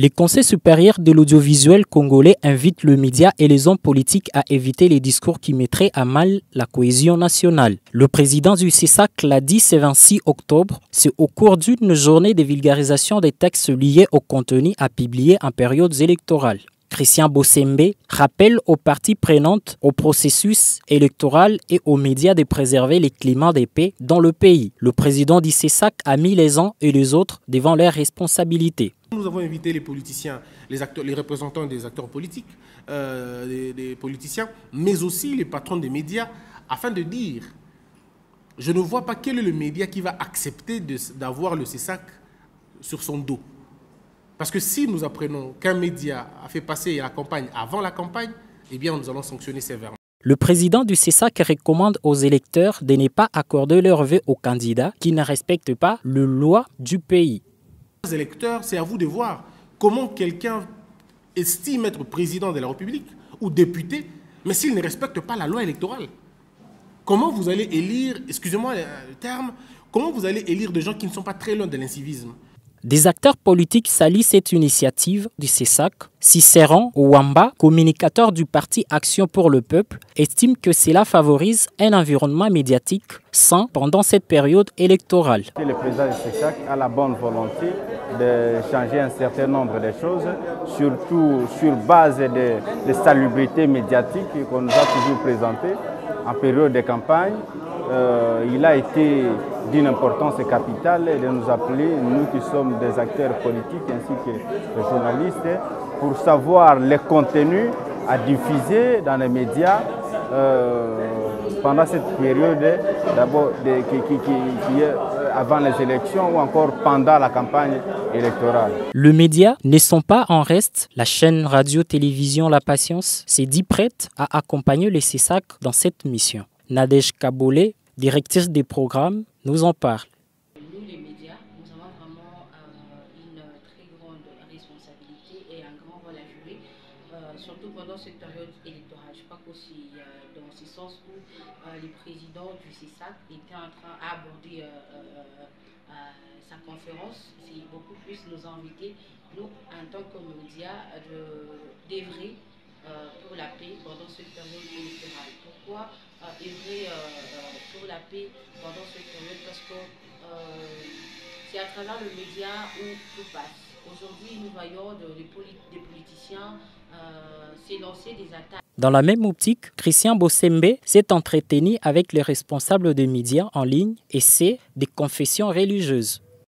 Les conseils supérieurs de l'audiovisuel congolais invitent le média et les hommes politiques à éviter les discours qui mettraient à mal la cohésion nationale. Le président du CESAC l'a dit ce 26 octobre, c'est au cours d'une journée de vulgarisation des textes liés au contenu à publier en période électorale. Christian Bossembe rappelle aux parties prenantes au processus électoral et aux médias de préserver les climats de paix dans le pays. Le président du CESAC a mis les uns et les autres devant leurs responsabilités. Nous avons invité les politiciens, les acteurs, les représentants des acteurs politiques, des politiciens, mais aussi les patrons des médias, afin de dire, je ne vois pas quel est le média qui va accepter d'avoir le CESAC sur son dos. Parce que si nous apprenons qu'un média a fait passer la campagne avant la campagne, eh bien nous allons sanctionner sévèrement. Le président du CESAC recommande aux électeurs de ne pas accorder leur vœu aux candidats qui ne respectent pas les lois du pays. Les électeurs, c'est à vous de voir comment quelqu'un estime être président de la République ou député, mais s'il ne respecte pas la loi électorale. Comment vous allez élire, excusez-moi le terme, comment vous allez élire des gens qui ne sont pas très loin de l'incivisme? Des acteurs politiques saluent cette initiative du CESAC. Cicéron Ouamba, communicateur du parti Action pour le Peuple, estime que cela favorise un environnement médiatique sain pendant cette période électorale. Le président du CESAC a la bonne volonté de changer un certain nombre de choses, surtout sur base de salubrité médiatique qu'on nous a toujours présentée en période de campagne. Il a été d'une importance capitale de nous appeler, nous qui sommes des acteurs politiques ainsi que les journalistes, pour savoir les contenus à diffuser dans les médias pendant cette période, d'abord qui est avant les élections ou encore pendant la campagne électorale. Les médias ne sont pas en reste. La chaîne radio-télévision La Patience s'est dit prête à accompagner les CESAC dans cette mission. Nadège Kabolé, directrice des programmes, nous en parle. Nous, les médias, nous avons vraiment une très grande responsabilité et un grand rôle à jouer, surtout pendant cette période électorale. Je crois qu'aussi dans ce sens où le président du CESAC était en train d'aborder sa conférence, c'est beaucoup plus nous inviter, nous, en tant que médias, d'œuvrer pour la paix pendant cette période électorale. Pourquoi œuvrer pour la paix pendant cette période? Parce que c'est à travers le média où tout passe. Aujourd'hui, nous voyons des politiciens s'élancer des attaques. Dans la même optique, Christian Bossembe s'est entretenu avec les responsables des médias en ligne et c'est des confessions religieuses.